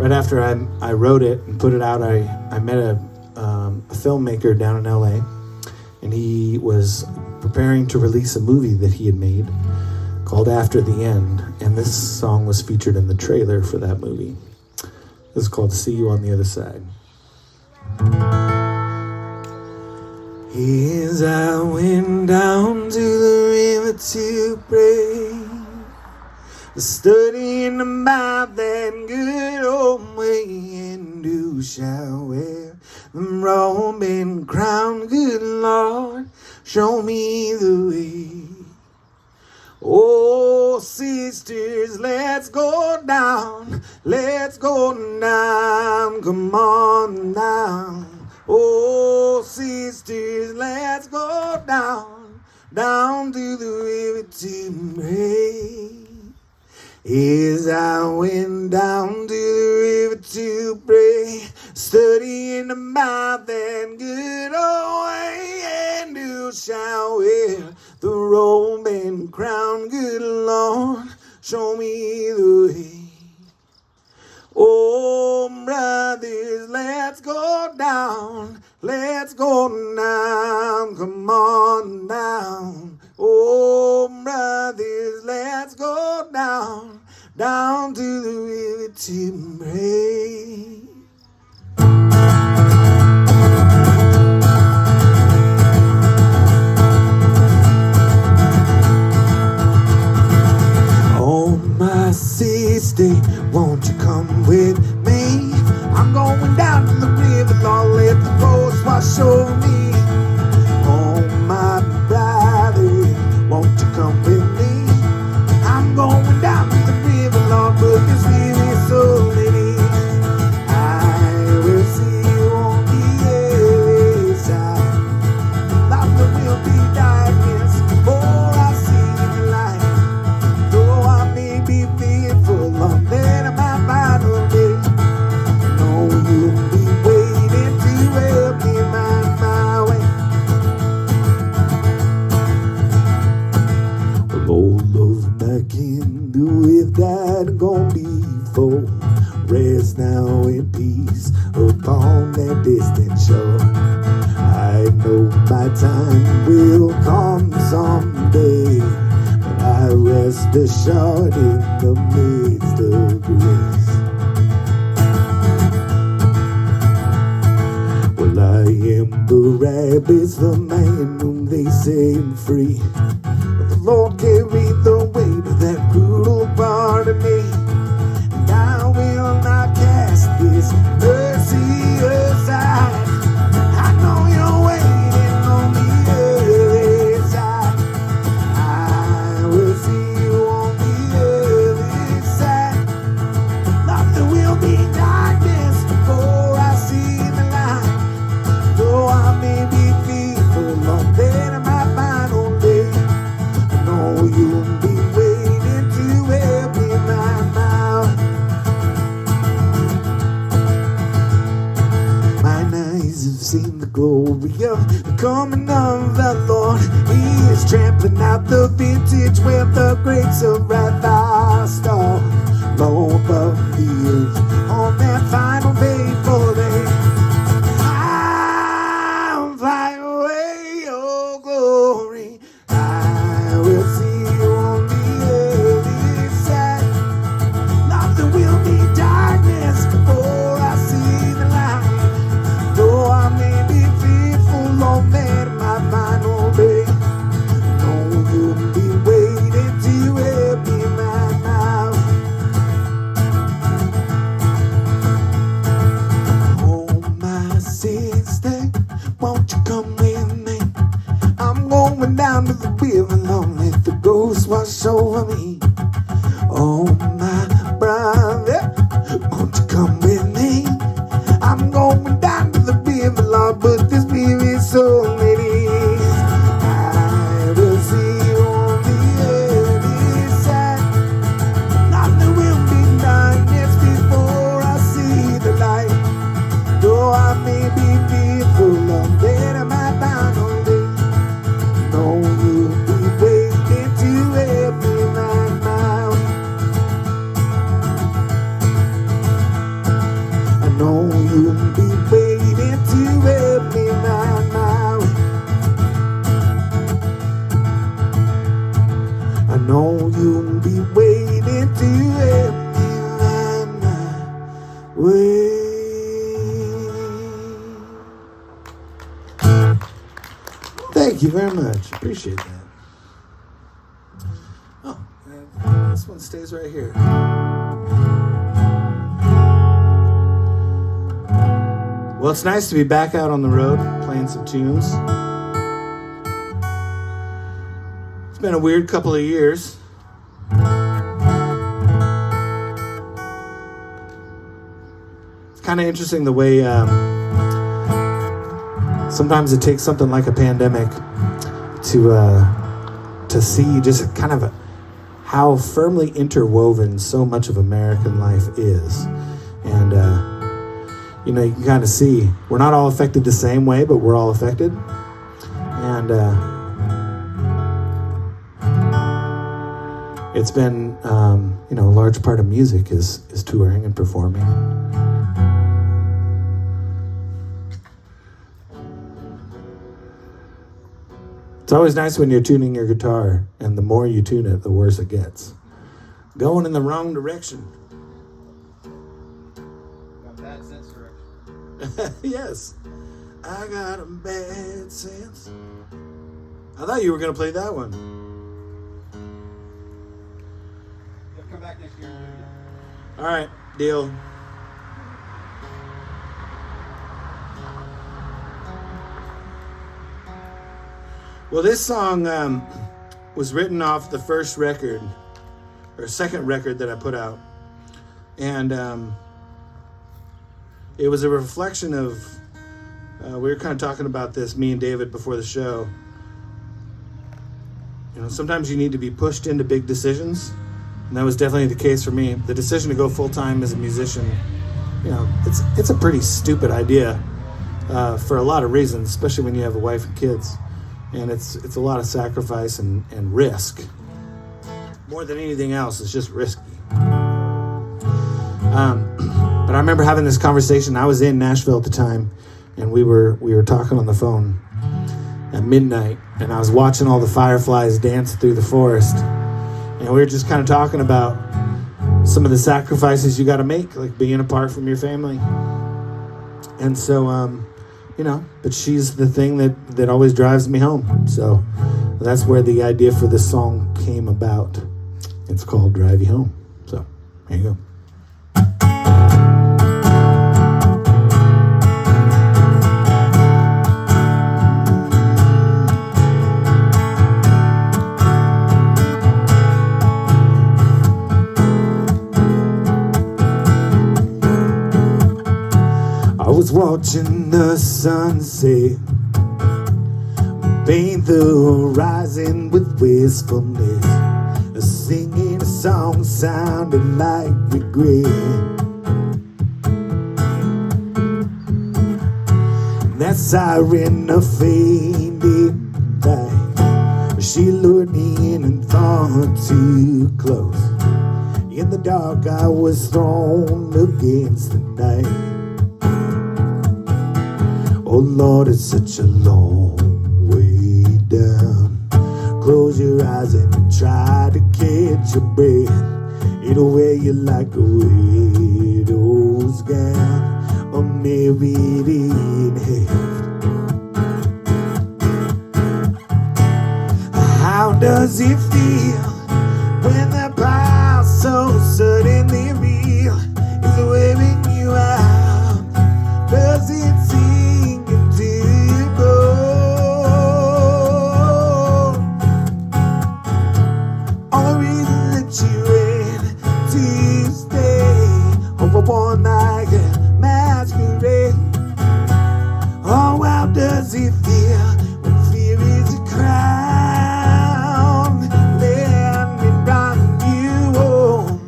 right after I wrote it and put it out, I met a filmmaker down in LA, and he was preparing to release a movie that he had made called After the End, and this song was featured in the trailer for that movie. This is called See You on the Other Side. As I went down to the river to pray, studying about that good old way, and who shall wear the robe and crown? Good Lord, show me the way. Oh, sisters, let's go down, come on down. Oh, sisters, let's go down to the river to pray. As I went down to the river to pray, studying about that good old way, and who shall wear the robe and crown? Good Lord, show me the way. Oh, brothers, let's go down, come on down. Oh, brothers, let's go down to the river to pray. Oh, my sister, won't you come with me? I'm going down to the river, Lord, let the roads wash over me. Oh, my brother, won't you come with me? I'm going down to the river, Lord, but this river is so many. I will see you on the other side. Lord, there will be darkness before I see the light. Though I may be fearful of that my final day, I know you'll be waiting to help me find my way. Well, all of my kin who have died and gone before, rest now in peace upon that distant shore. I know my time will come someday, but I rest assured in the midst of grace. Well, I am Barabbas, the man whom they set free. The Lord carried the weight of that brutal part of me, and I will not cast His mercy aside. I know you're waiting on the other side. I will see you on the other side. Lord, there will be darkness before I see the light. Though I may be fearful of that my final day, I know you'll be waiting to help me find my way. Mine eyes have seen the glory of the coming of the Lord. He is trampling out the vintage where the grapes of wrath are stalled. Low above the earth on that final fateful day, I'll fly away, oh glory. I will see you on the other side. Lord, there will be darkness before I see the light. Though I may be fearful of that my final day, no, you'll be waiting to help me find my way. Oh, my sister, won't you come with me? I'm going down to the river, Lord, let the ghost wash over me. Oh, my brother, won't you come with me? I'm going down to the river, Lord, but this river is so many. I will see you on the other side. Lord, there will be darkness before I see the light. Though I may be fearful of that my final day, no, you'll be waiting to help me find my be waiting to help me find my way. I know you'll be waiting to help me find my way. Thank you very much. Appreciate that. Oh, and this one stays right here. Well, it's nice to be back out on the road playing some tunes. It's been a weird couple of years. It's kind of interesting the way sometimes it takes something like a pandemic to see just kind of how firmly interwoven so much of American life is. And, you know, you can kind of see we're not all affected the same way, but we're all affected. And it's been, you know, a large part of music is touring and performing. It's always nice when you're tuning your guitar, and the more you tune it, the worse it gets. Going in the wrong direction. Got bad sense direction. Yes. I got a bad sense. I thought you were going to play that one. You'll come back next year and do it again. All right, deal. Well, this song was written off the first record, or second record that I put out. And it was a reflection of, we were kind of talking about this, me and David, before the show. You know, sometimes you need to be pushed into big decisions. And that was definitely the case for me. The decision to go full-time as a musician, you know, it's a pretty stupid idea for a lot of reasons, especially when you have a wife and kids. And it's a lot of sacrifice and risk. More than anything else, it's just risky. But I remember having this conversation. I was in Nashville at the time, and we were talking on the phone at midnight, and I was watching all the fireflies dance through the forest. And we were just kind of talking about some of the sacrifices you got to make, like being apart from your family. And so, you know, but she's the thing that always drives me home. So that's where the idea for this song came about. It's called Drive You Home. So here you go. I was watching the sunset paint the horizon with wistfulness, singing a song sounded like regret. That siren faded light, she lured me in and far too close. In the dark I was thrown against the night. Oh Lord, it's such a long way down. Close your eyes and try to catch your breath. It'll wear you like a widow's gown, or married in heaven. How does it feel when the power so suddenly real is wearing you out? Does it sink into your bone, or is it that you're ready to stay over one like a masquerade? Oh, how does it feel when fear is a crown? Let me run you home.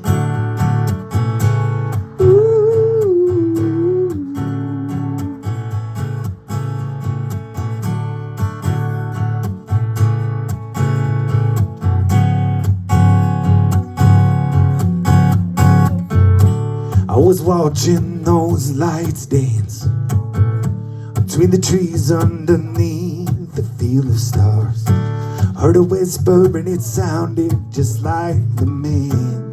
I was watching those lights dance between the trees underneath the field of stars. Heard a whisper and it sounded just like the man.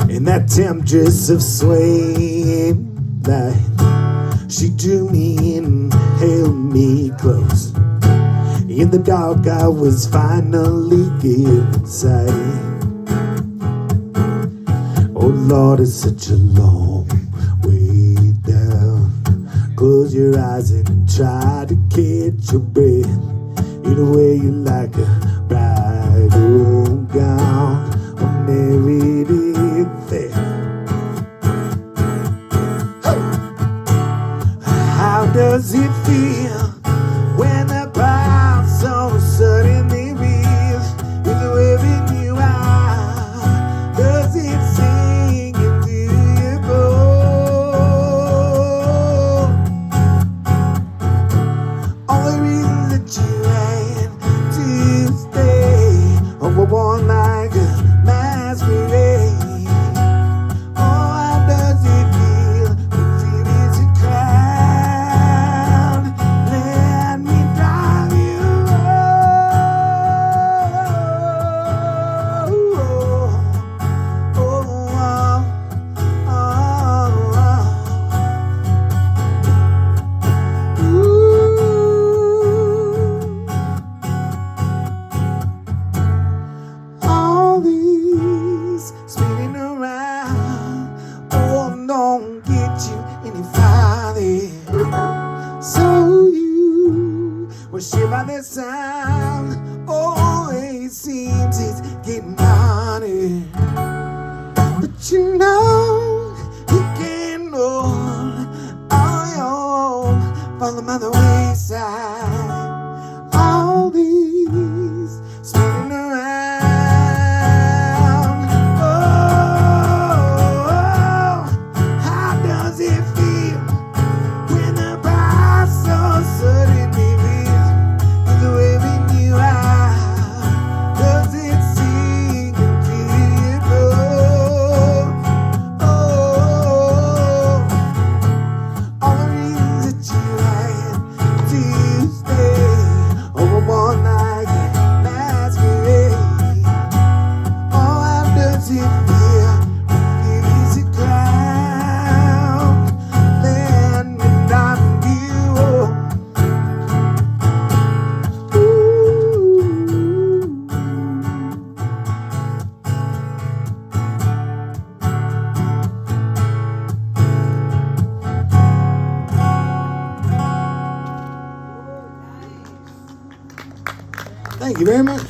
And that temptress of swaying light, she drew me in and held me close. In the dark I was finally getting sight. Oh Lord, it's such a long way down. Close your eyes and try to catch your breath. Either way you like a bridal gown or merited theft. How does it feel when the power so suddenly real? Is it waving you out? Does it sing into your bones? All the reasons that you had to stay were worn like a masquerade. Oh, how does it feel when fear is a crowd? Let me drive you all these spinning around, oh, don't get you any farther. So you were shit by the sound. Oh, it seems it's getting harder. But you know you can't hold all your own. Follow by the wayside. All these spinning around. Oh, how does it feel when the price so suddenly real? Is the waving you out? Does it sing into your bones? Oh, all the reasons that you had to stay over one night masquerade. Oh, how does it feel when it is a crown? Let me knock you off. Thank you very much.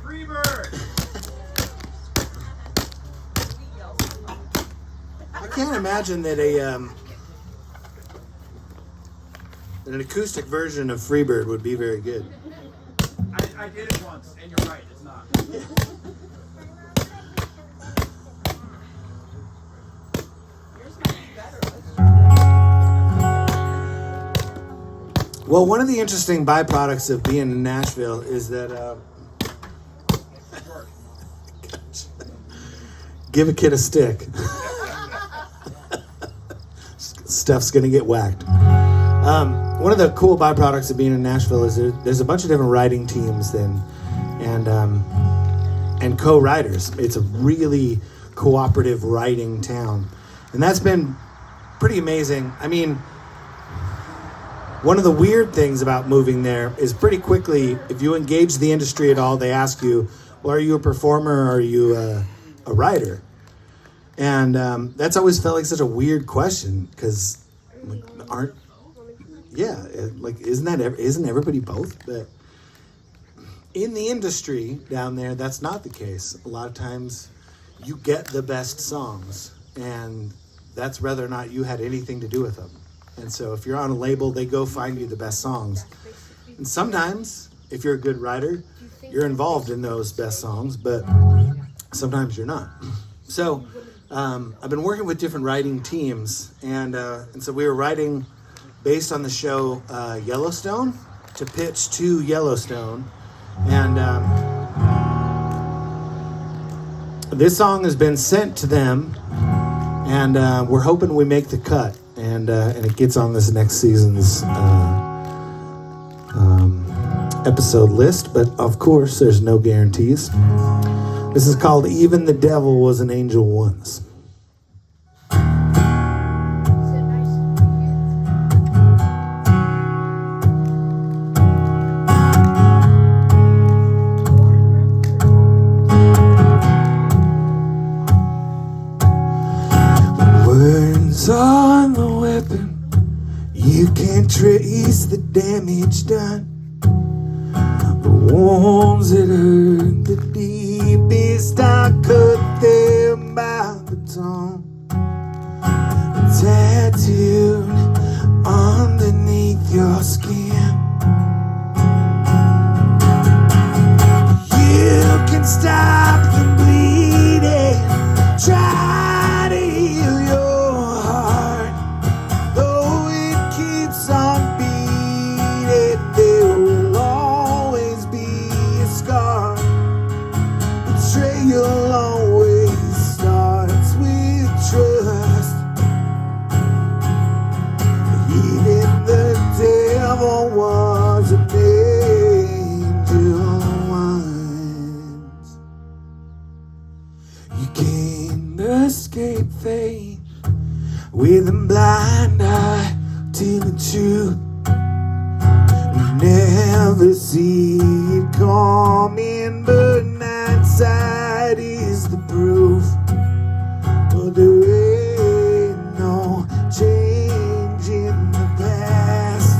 Freebird! I can't imagine that an acoustic version of Freebird would be very good. I did it once, and you're right, it's not. Well, one of the interesting byproducts of being in Nashville is that give a kid a stick. Stuff's gonna get whacked. One of the cool byproducts of being in Nashville is there's a bunch of different writing teams and co-writers. It's a really cooperative writing town, and that's been pretty amazing. I mean, one of the weird things about moving there is pretty quickly, if you engage the industry at all, they ask you, well, are you a performer or are you a writer? And that's always felt like such a weird question, because isn't everybody both? But in the industry down there, that's not the case. A lot of times you get the best songs, and that's whether or not you had anything to do with them. And so if you're on a label, they go find you the best songs. And sometimes, if you're a good writer, you're involved in those best songs, but sometimes you're not. So I've been working with different writing teams, and so we were writing based on the show Yellowstone to pitch to Yellowstone, and this song has been sent to them, and we're hoping we make the cut, and it gets on this next season's episode list, but of course there's no guarantees. This is called Even the Devil Was an Angel Once. Words on the weapon, you can't trace the damage done. The wounds that hurt the deepest, I cut them by the tongue. Tattooed underneath your skin. You can stop the bleeding, try to heal your heart. Though it keeps on beating, there will always be a scar. Betrayal always starts with trust. Even the devil was an angel once. You can't escape fate with a blind eye to the truth. You never see it coming, but hindsight is the proof. But there ain't no change in the past.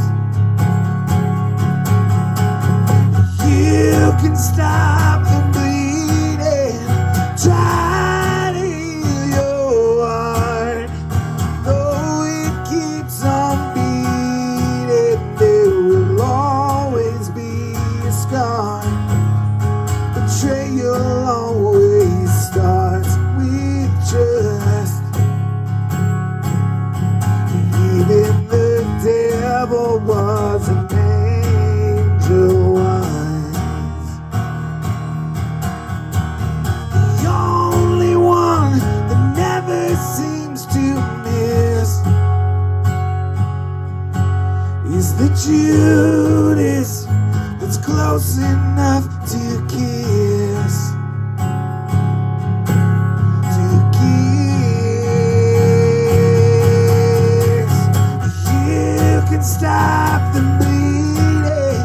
You can stop the bleeding, try to heal your heart. Though it keeps on beating, there will always be a scar. Betrayal always starts with trust. Even the devil was an angel once. The only one that never seems to miss is the Judas that's close enough to kiss. To kiss. You can stop the bleeding,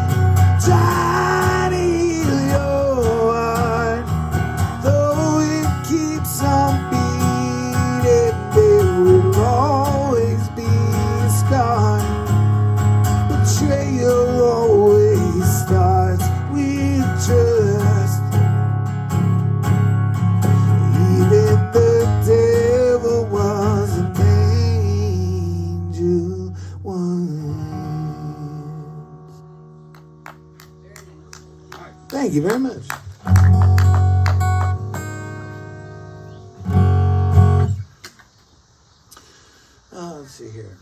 try to heal your heart. Though it keeps on beating, there will always be a scar. Betrayal always starts with trust. Even the devil was an angel once. Thank you very much. Let's see here.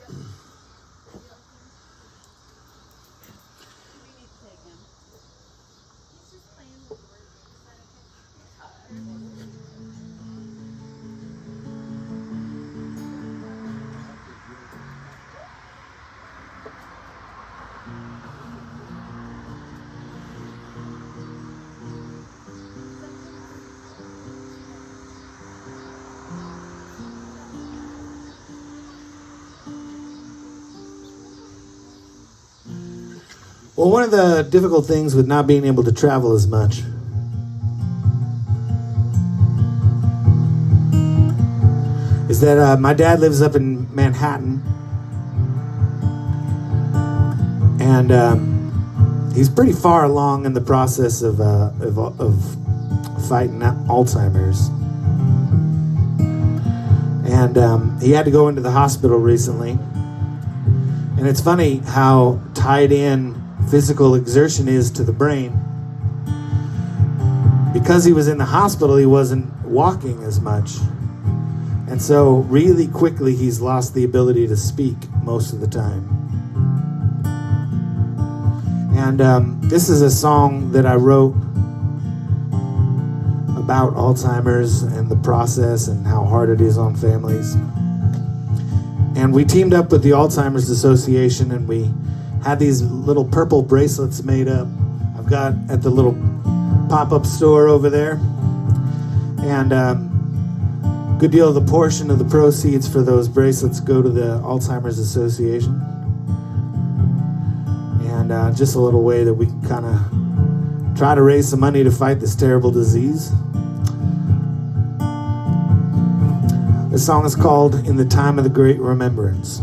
Well, one of the difficult things with not being able to travel as much is that my dad lives up in Manhattan, and he's pretty far along in the process of fighting Alzheimer's. And he had to go into the hospital recently. And it's funny how tied in physical exertion is to the brain. Because he was in the hospital, he wasn't walking as much. And so really quickly he's lost the ability to speak most of the time. And this is a song that I wrote about Alzheimer's and the process and how hard it is on families. And we teamed up with the Alzheimer's Association, and we had these little purple bracelets made up. I've got at the little pop-up store over there. And good deal of the portion of the proceeds for those bracelets go to the Alzheimer's Association. And just a little way that we can kind of try to raise some money to fight this terrible disease. This song is called In the Time of the Great Remembrance.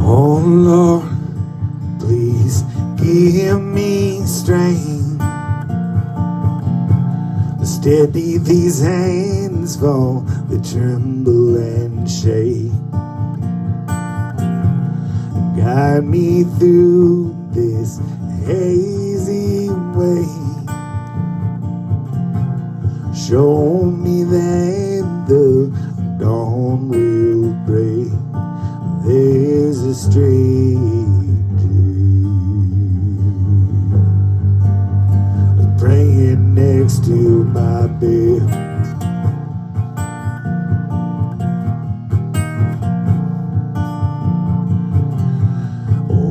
Oh Lord, please give me strength to steady these hands for the tremble and shake. Guide me through this hazy way. Show me that the dawn will break. There's a stranger praying next to my bed.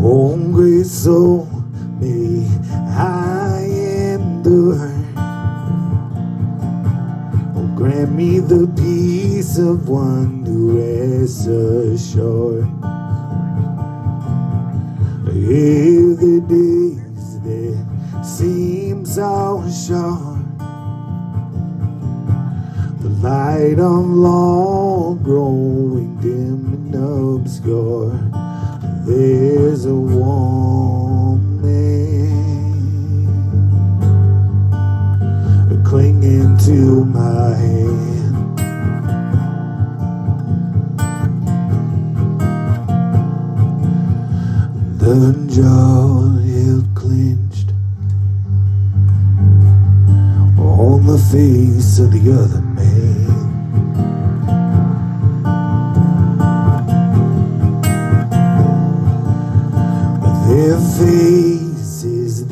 Oh, great soul, may I endure. Oh, grant me the peace of one who rests assured. Here the days that seem so short, the light of long growing dim and obscure. There's a woman clinging to my hand. The jaw held clenched on the face of the other man. Their faces,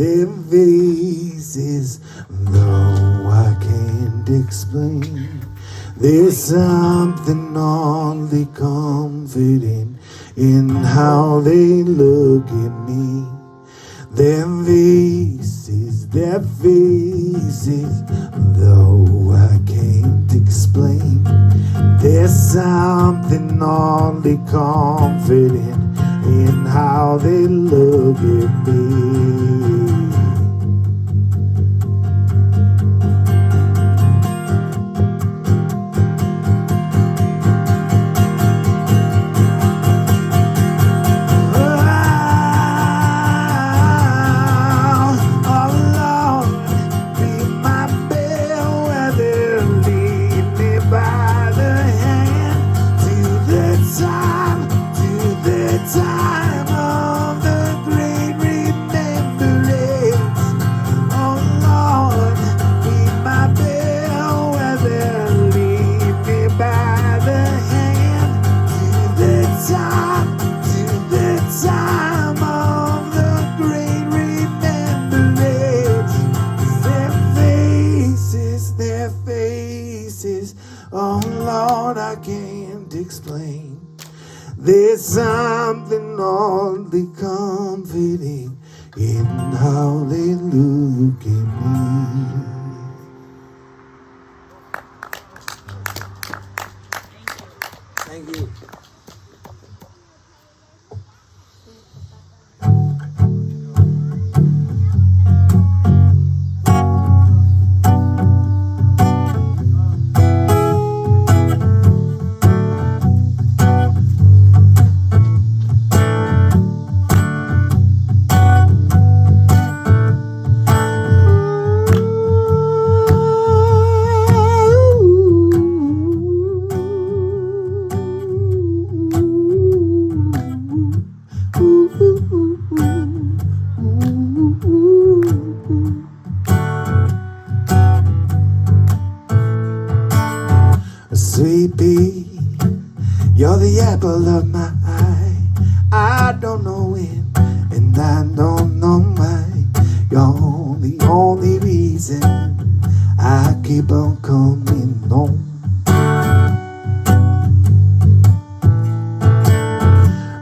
though I can't explain, there's something oddly comforting in how they look at me. Their faces, though I can't explain, there's something oddly comforting in how they look at me. Time of the great remembrance. There's something oddly comforting in how they look at me. Thank you. Sweet pea, you're the apple of my eye. I don't know when, and I don't know why. You're the only reason I keep on coming home.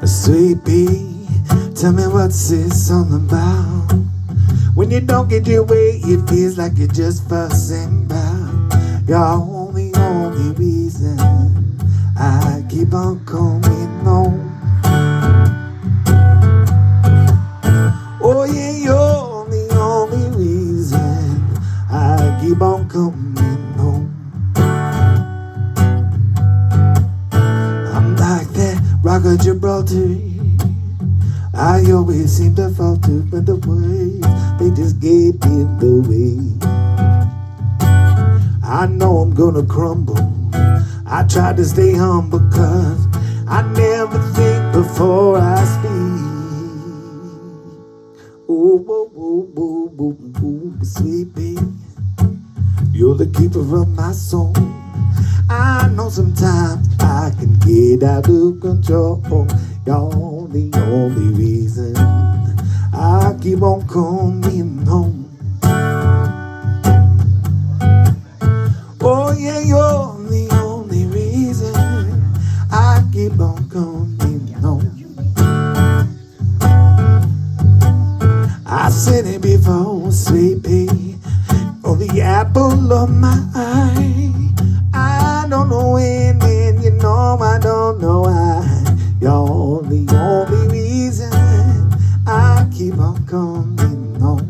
Sweet pea, tell me what's this all about? When you don't get your way, it feels like you're just fussing about. You're the only reason I keep on coming home. Oh yeah, you're the only reason I keep on coming home. I'm like that rock of Gibraltar. I always seem to falter, but the waves, they just get in the way. I know I'm gonna crumble. I try to stay humble, cause I never think before I speak. Oh, oh, oh, oh, oh, oh, sweet pea, you're the keeper of my soul. I know sometimes I can get out of control. You're the only reason I keep on coming home. Oh yeah, you're the only reason I keep on coming home. I said it before, sweet pea, oh the apple of my eye. I don't know when, and you know I don't know why. You're the only reason I keep on coming home.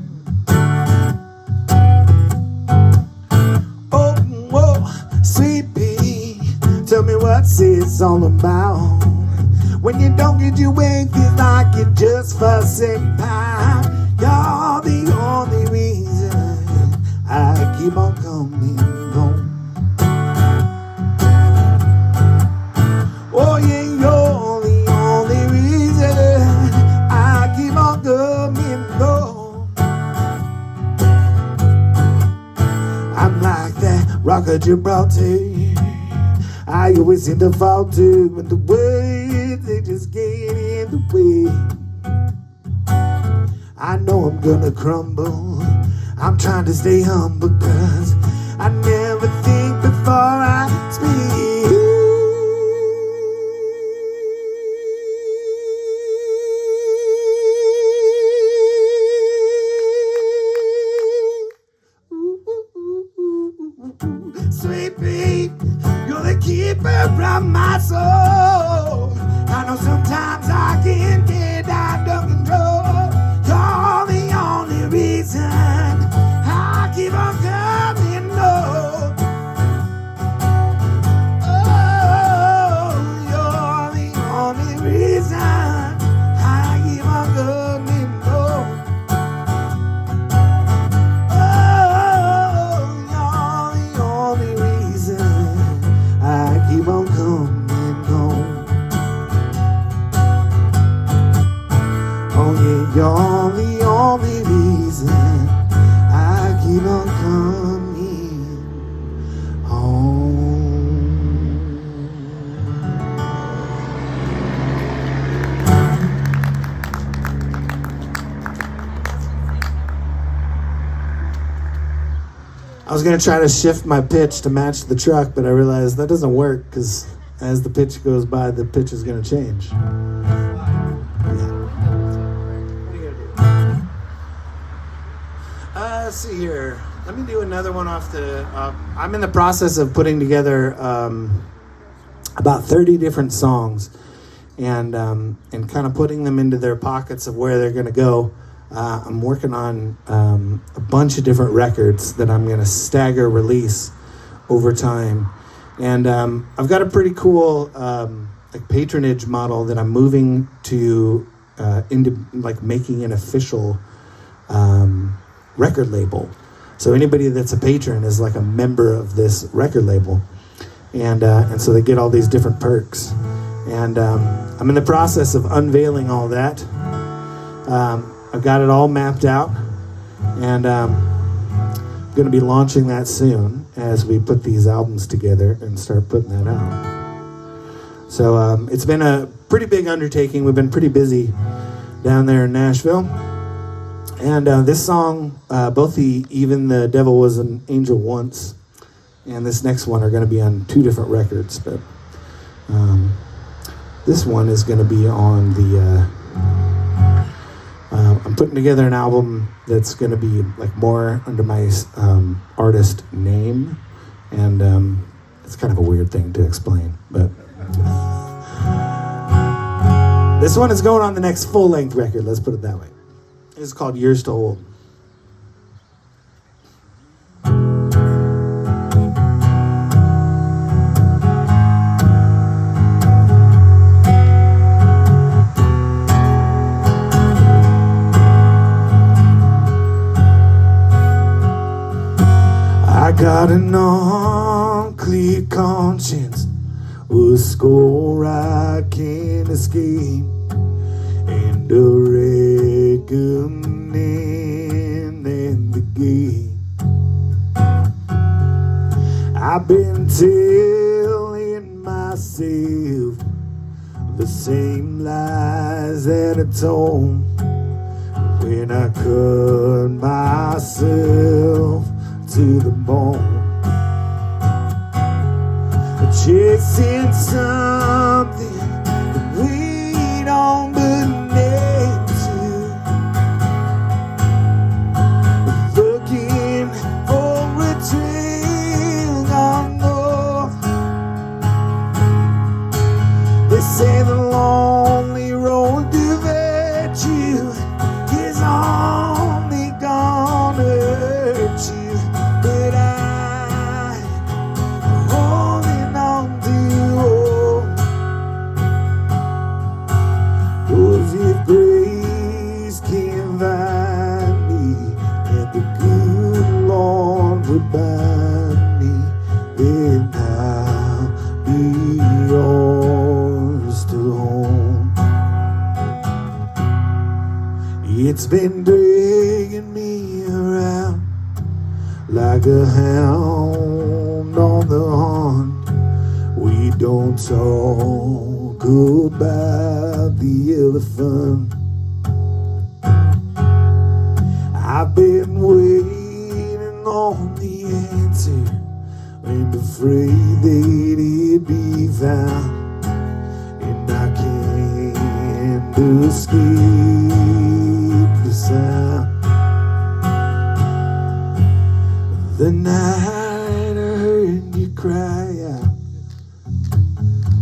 Oh, whoa, sweet pea, tell me what's this all about? When you don't get your way, feels like you're just fussing about. You're the only reason I keep on coming home. Oh yeah, you're the only reason I keep on coming home. I'm like that rock of Gibraltar. I always seem to falter when the words, they just get in the way. I know I'm gonna crumble. I'm trying to stay humble, cause I never think before I speak. Sweet pea, you're the keeper of my soul. I know sometimes I can get out of control. You're the only reason I keep on coming home. Oh, you're the only reason I keep on coming home. Keep on coming home. Oh yeah, you're the only reason I keep on coming home. I was gonna try to shift my pitch to match the truck, but I realized that doesn't work because as the pitch goes by, the pitch is gonna change. Yeah. What are you gonna do? Let's see here. Let me do another one off the. I'm in the process of putting together about 30 different songs, and kind of putting them into their pockets of where they're gonna go. I'm working on a bunch of different records that I'm going to stagger release over time. And I've got a pretty cool like patronage model that I'm moving to into like making an official record label. So anybody that's a patron is like a member of this record label. And so they get all these different perks. And I'm in the process of unveiling all that. I've got it all mapped out, and going to be launching that soon as we put these albums together and start putting that out. So it's been a pretty big undertaking. We've been pretty busy down there in Nashville. And this song, both the Even the Devil Was an Angel Once and this next one are going to be on two different records. But this one is going to be on the... I'm putting together an album that's going to be like more under my artist name. And it's kind of a weird thing to explain. But this one is going on the next full-length record. Let's put it that way. It's called Years to Hold. I got an unclear conscience, a score I can't escape, and a reckoning in the gate. I've been telling myself the same lies that I told when I cut myself to the bone, chasing something that we don't believe to, looking for a trail gone north. They say the lonely road to virtue is only gonna hurt you. But I'm holding on to hope, 'cause if grace can find me and the good Lord would bind me, then I'll be yours to hold. It's been dragging me around like a hound on the hunt. We don't talk about the elephant. I've been waiting on the answer and afraid that it'd be found, and I can't escape the sound. The night I heard you cry out,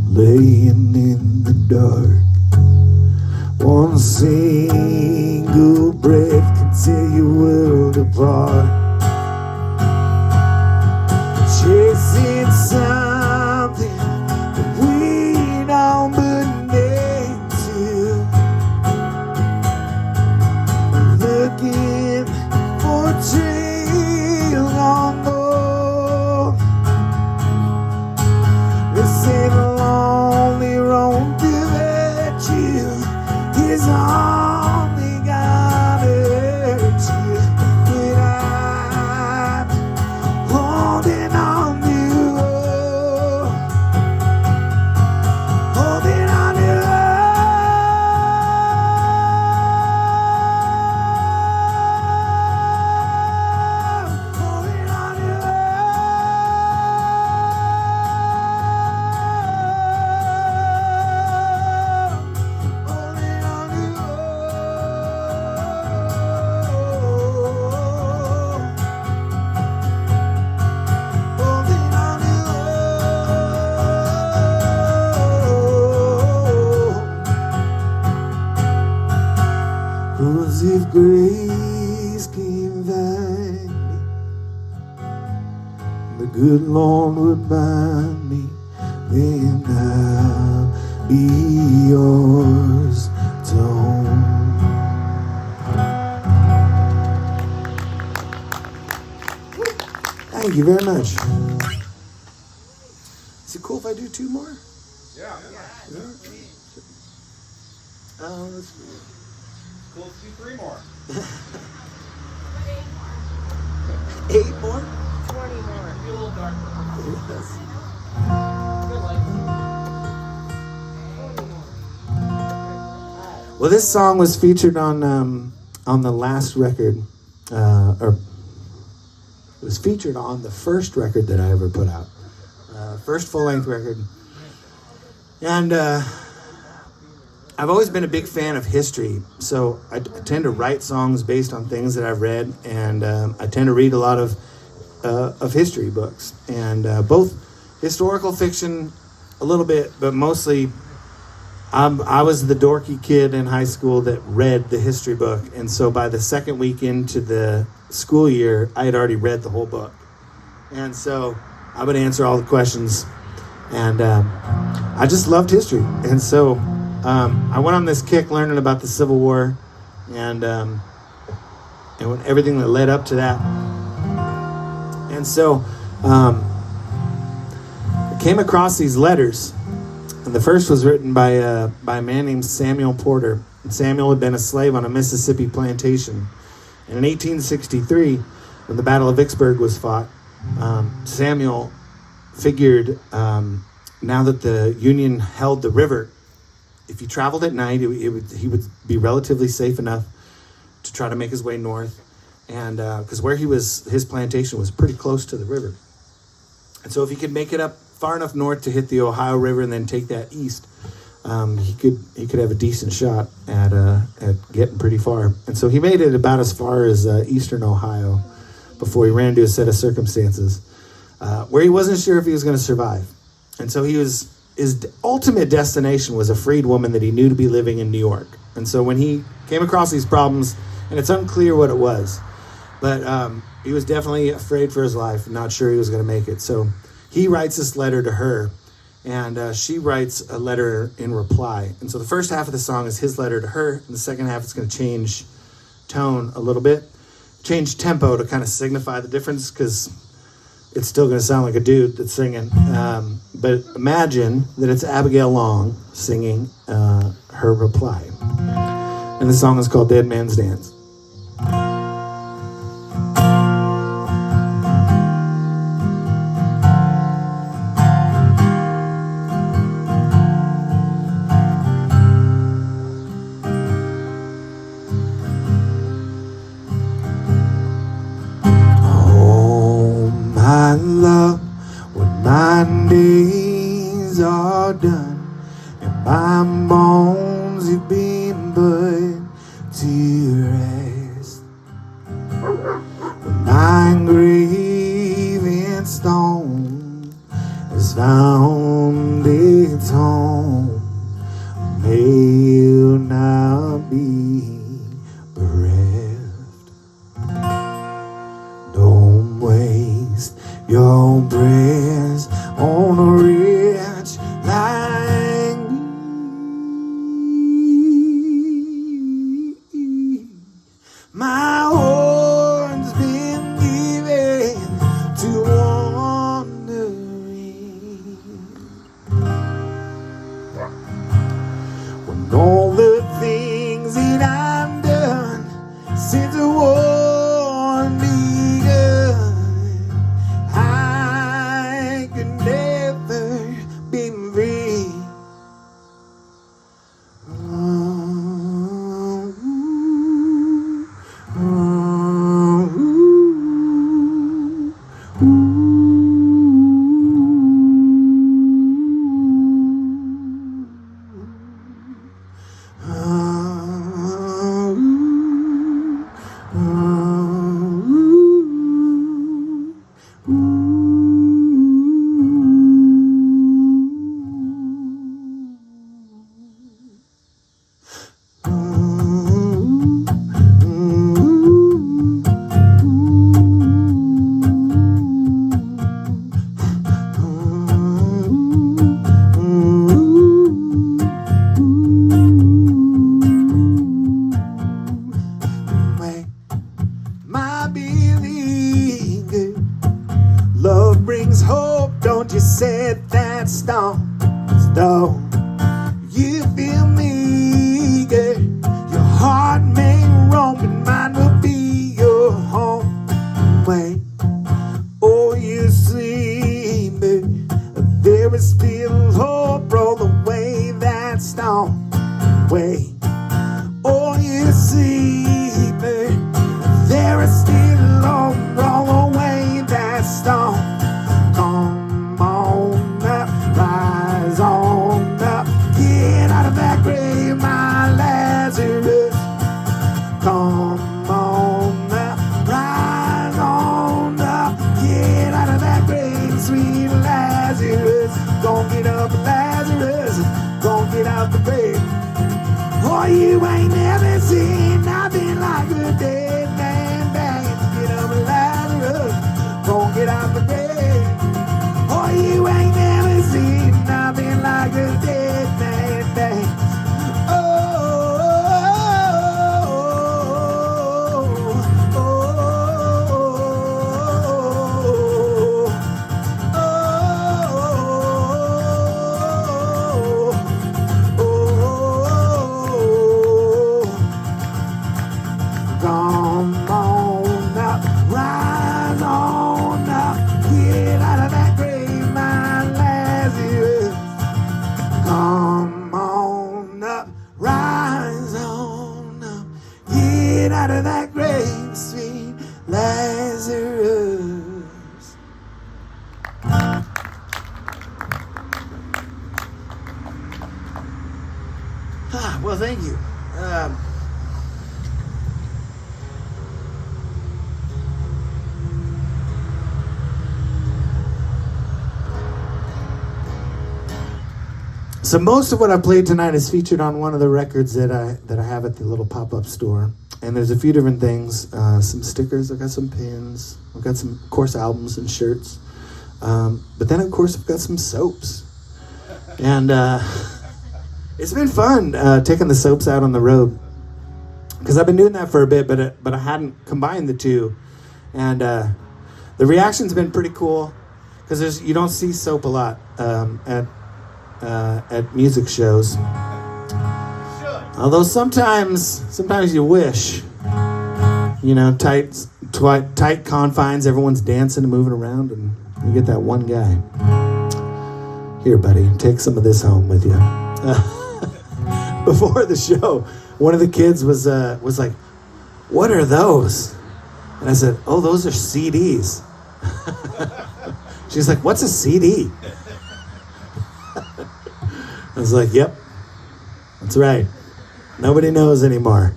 laying in the dark. One single breath can tear your world apart. Chasing something that we don't believe to, looking for a trail on north. They say the lonely road to virtue is only gonna hurt you, but I'm holding on to hope, holding on to hope, holding on to hope, holding on to holding on to hope. 'Cause if grace can find me, the good Lord would bind me, then I'll be yours to hold. Thank you very much. Is it cool if I do two more? Yeah. Let's Cool, let's do 3 more. 8 more. dark. Yes. Good light. Well, this song was featured on the last record, or it was featured on the first record that I ever put out, first full-length record. And I've always been a big fan of history, so I tend to write songs based on things that I've read, and I tend to read a lot of history books, and both historical fiction a little bit, but mostly I was the dorky kid in high school that read the history book, and so by the second week into the school year, I had already read the whole book. And so I would answer all the questions, and I just loved history. And so I went on this kick learning about the Civil War and everything that led up to that. And so I came across these letters. And the first was written by a man named Samuel Porter. And Samuel had been a slave on a Mississippi plantation. And in 1863, when the Battle of Vicksburg was fought, Samuel figured now that the Union held the river, if he traveled at night, he would be relatively safe enough to try to make his way north. And because where his plantation was pretty close to the river. And so if he could make it up far enough north to hit the Ohio River and then take that east, he could have a decent shot at getting pretty far. And so he made it about as far as eastern Ohio before he ran into a set of circumstances where he wasn't sure if he was going to survive. And so his ultimate destination was a freed woman that he knew to be living in New York. And so when he came across these problems, and it's unclear what it was, but he was definitely afraid for his life, not sure he was going to make it. So he writes this letter to her, and she writes a letter in reply. And so the first half of the song is his letter to her, and the second half is going to change tone a little bit, change tempo to kind of signify the difference, because it's still going to sound like a dude that's singing. But imagine that it's Abigail Long singing her reply. And the song is called Dead Man's Dance. My love, when my days are done and my bones have been put to rest, when my grave and stone has found its home, may not be bereft. Don't waste your breath on a rich like me. My horn's been given to wandering. When all the things that I've done since the war begun, I could never be free. My believing love brings hope. Don't you set that stone. You feel me, girl. Your heart may roam, but mine will be your home. Wait, oh, you see. there is still hope. Roll away that stone. Way. Oh, you see, babe, there is still hope. Roll away that stone. Come on up, rise on up, get out of that grave, my Lazarus. Come on up, rise on up, get out of that grave, sweet Lazarus. Gon' get up, Lazarus, gon' get out the grave. Oh, you ain't never seen nothing like a dead man dance. Get up, Lazarus, gon' get out the grave. Oh, you ain't never seen nothing like a dead man dance. Oh, oh, oh, oh, come on up, rise on up, get out of that grave, my Lazarus. Come on up, rise on up, get out of that grave, sweet Lazarus. Well, thank you. So most of what I played tonight is featured on one of the records that I have at the little pop-up store. And there's a few different things, some stickers, I've got some pins, I've got some, of course, albums and shirts. But then, of course, I've got some soaps. And it's been fun taking the soaps out on the road. Because I've been doing that for a bit, but I hadn't combined the two. And the reaction's been pretty cool. Because you don't see soap a lot at music shows. Although sometimes you wish, you know, tight confines, everyone's dancing and moving around, and you get that one guy. Here, buddy, take some of this home with you. Before the show, one of the kids was like, "What are those?" And I said, "Oh, those are CDs." She's like, "What's a CD?" I was like, "Yep, that's right. Nobody knows anymore."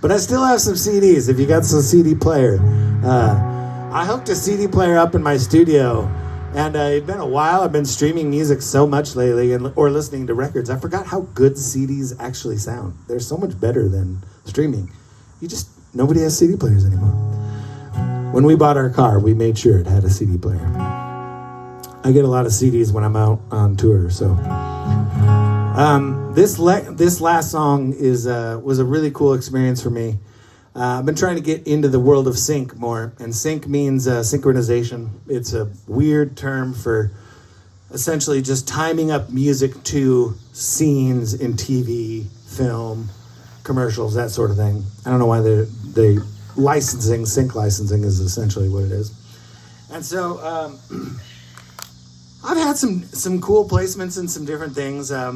But I still have some CDs if you got some CD player. I hooked a CD player up in my studio, and it's been a while. I've been streaming music so much lately or listening to records. I forgot how good CDs actually sound. They're so much better than streaming. Nobody has CD players anymore. When we bought our car, we made sure it had a CD player. I get a lot of CDs when I'm out on tour, so. This last song was a really cool experience for me. I've been trying to get into the world of sync more, and sync means synchronization. It's a weird term for essentially just timing up music to scenes in TV, film, commercials, that sort of thing. I don't know why they sync licensing is essentially what it is. And so I've had some cool placements in some different things. A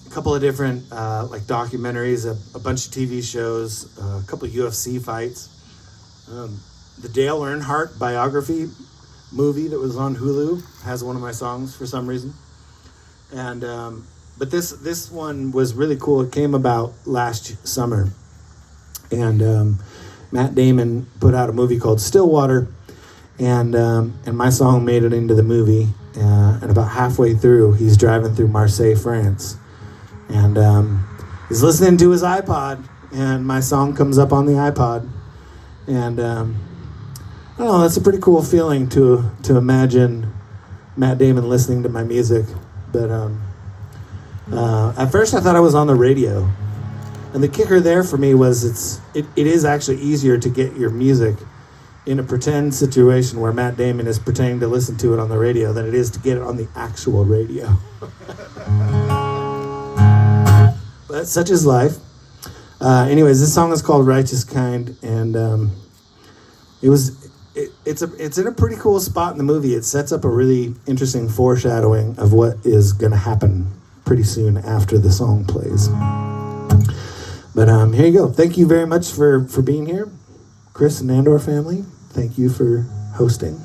couple of different like documentaries, a bunch of TV shows, a couple of UFC fights. The Dale Earnhardt biography movie that was on Hulu has one of my songs for some reason. And but this one was really cool. It came about last summer, and Matt Damon put out a movie called Stillwater, and my song made it into the movie. And about halfway through, he's driving through Marseille, France, and he's listening to his iPod, and my song comes up on the iPod, and I don't know, that's a pretty cool feeling to imagine Matt Damon listening to my music. But at first I thought I was on the radio, and the kicker there for me was it is actually easier to get your music in a pretend situation where Matt Damon is pretending to listen to it on the radio than it is to get it on the actual radio. But such is life. Anyways, this song is called Righteous Kind, and it was it's in a pretty cool spot in the movie. It sets up a really interesting foreshadowing of what is going to happen pretty soon after the song plays. But here you go. Thank you very much for being here. Chris and Andor family, thank you for hosting.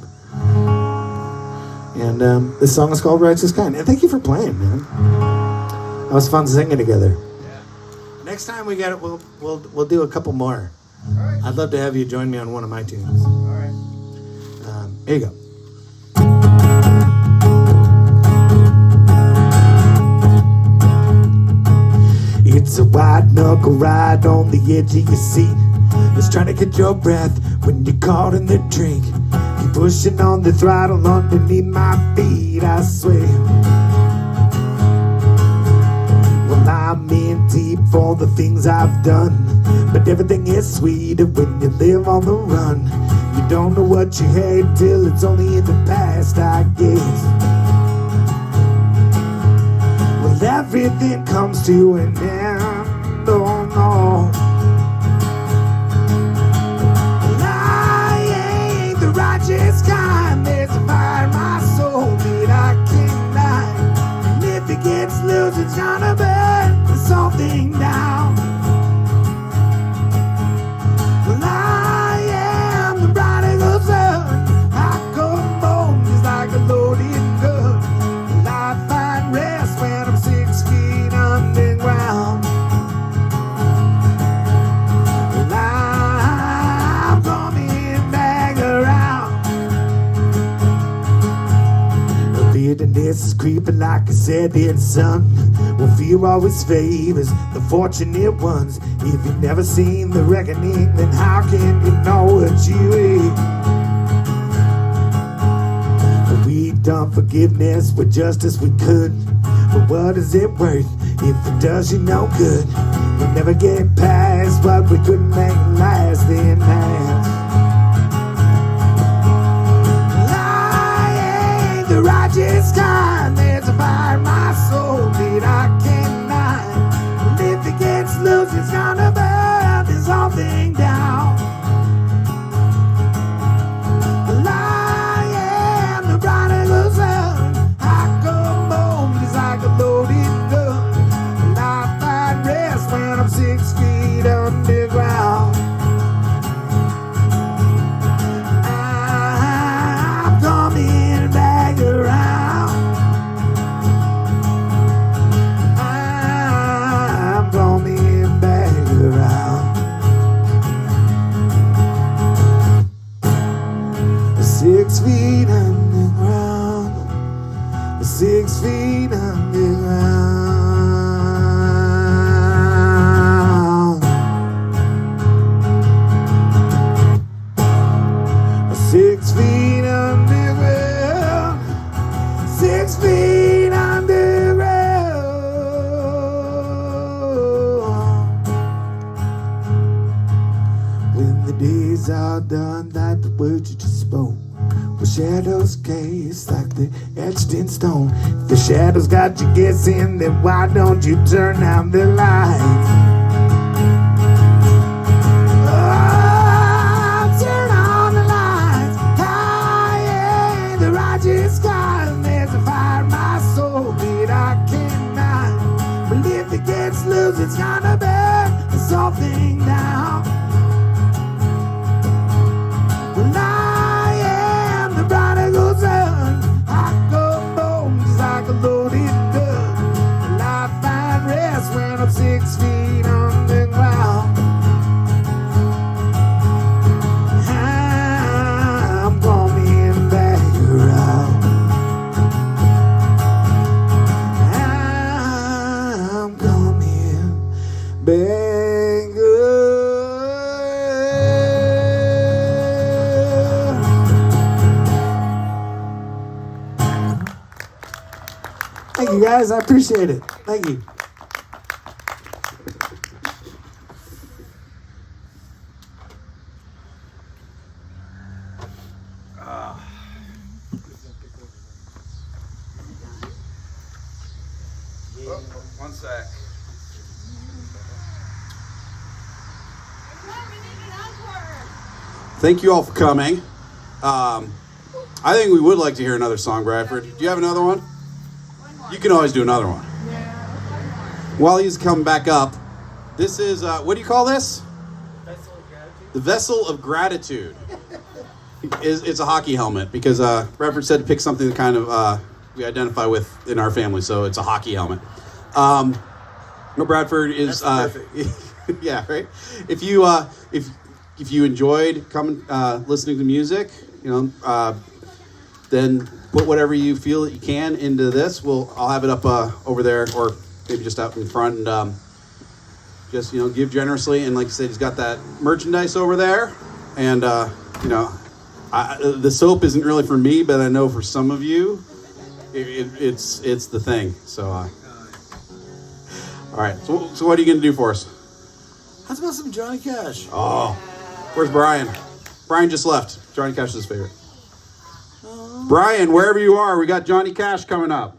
And this song is called Righteous Kind. And thank you for playing, man. That was fun singing together. Yeah. Next time we get it, we'll do a couple more. All right. I'd love to have you join me on one of my tunes. All right. Here you go. It's a white knuckle ride on the edge of your seat. Just trying to get your breath when you're caught in the drink. Keep pushing on the throttle underneath my feet, I swear. Well, I'm in deep for the things I've done, but everything is sweeter when you live on the run. You don't know what you hate till it's only in the past, I guess. Well, everything comes to an end, oh no. Well, I ain't the righteous kind. There's a fire in my soul that I can't deny. And if it gets loose, it's gonna burn this whole thing down. Well, I am the prodigal son. I come home just like a loaded gun. Well, I find rest when I'm 6 feet underground. Well, I'm coming back around. The bitterness is creeping like I said it, son. Well, fear always favors the fortunate ones. If you've never seen the reckoning, then how can you know what you eat? We've done forgiveness with justice we could, but what is it worth if it does you no good? We'll never get past what we couldn't make last in hands. I ain't the righteous kind. There's a fire in my soul that I can't deny. And if it gets loose, it's gonna burn this whole thing down. Well, I am the prodigal son. I come home just like a loaded gun. And I find rest when I'm 6 feet underground. I'm coming back around. I'm coming back around. 6 feet underground. 6 feet underground. 6 feet underground. 6 feet underground. When the days are done, like the words you just spoke, with shadows cast like they're etched in stone. If the shadows got you guessing, then why don't you turn out the lights? Oh, turn on the lights. I ain't the righteous kind. There's a fire in my soul that I can't deny. But if it gets loose, it's gonna burn this whole thing down. Well, I am the prodigal son. I come home just like a loaded gun. And I find rest when I'm 6 feet underground. I'm coming back around. I'm coming back around. Thank you guys, I appreciate it. Thank you. Oh, one sec. Thank you all for coming. I think we would like to hear another song, Bradford. Do you have another one? You can always do another one. While he's coming back up, this is, what do you call this? Vessel of gratitude. The Vessel of Gratitude. It's a hockey helmet because Bradford said to pick something that kind of we identify with in our family, so it's a hockey helmet. Bradford is, That's perfect. yeah, right. If you enjoyed coming listening to music, then put whatever you feel that you can into this. I'll have it up over there, or maybe just out in front, and just give generously. And like I said, he's got that merchandise over there, and the soap isn't really for me, but I know for some of you, it's the thing. So, all right. So what are you gonna do for us? How about some Johnny Cash? Oh, where's Brian? Brian just left. Johnny Cash is his favorite. Brian, wherever you are, we got Johnny Cash coming up.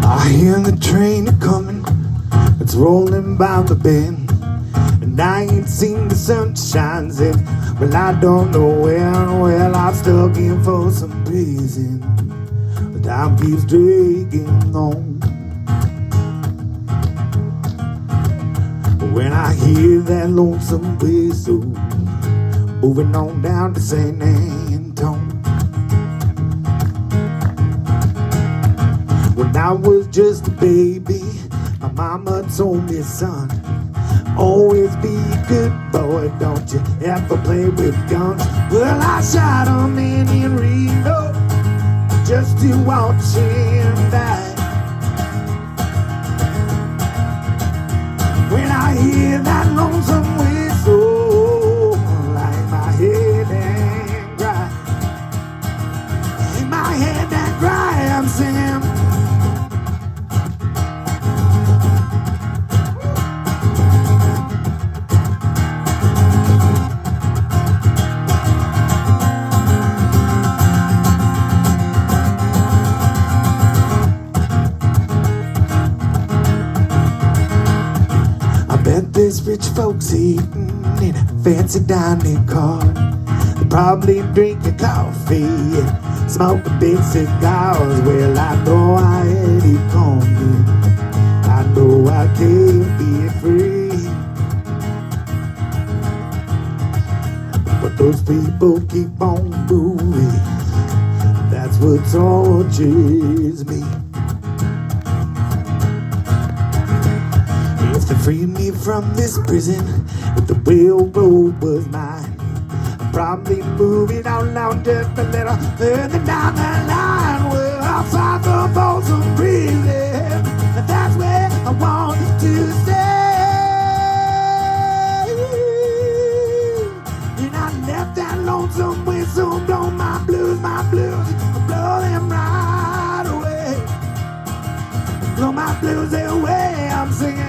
I hear the train coming, it's rolling by the bend, and I ain't seen the sunshine yet. Well, I don't know when. Well, I'm stuck in Folsom prison. The time keeps dragging on. When I hear that lonesome whistle moving on down to St. Antone. When I was just a baby, my mama told me, son, always be a good boy, don't you ever play with guns. Well, I shot a man in Reno just to watch him die. When I hear that lonesome whistle, like my head and cry, in my head and cry, I'm singing. There's rich folks eating in a fancy dining car. They probably drinking coffee and smoking big cigars. Well, I know I ain't it coming. I know I can't be free. But those people keep on moving. That's what tortures me. To free me from this prison, if the railroad was mine, I'd probably move it out loud just a little further down the line. Well, I'll fight the Folsom prison, and that's where I want to stay. And I left that lonesome whistle, blow my blues, blow them right away. Blow my blues away, I'm singing.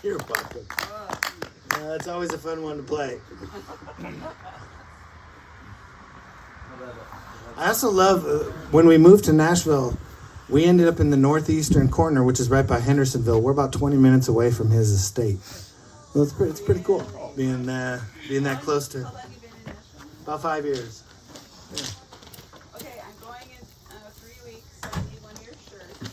You're welcome. It's always a fun one to play. I also love when we moved to Nashville, we ended up in the northeastern corner, which is right by Hendersonville. We're about 20 minutes away from his estate. So it's pretty cool being that close to about 5 years. Yeah.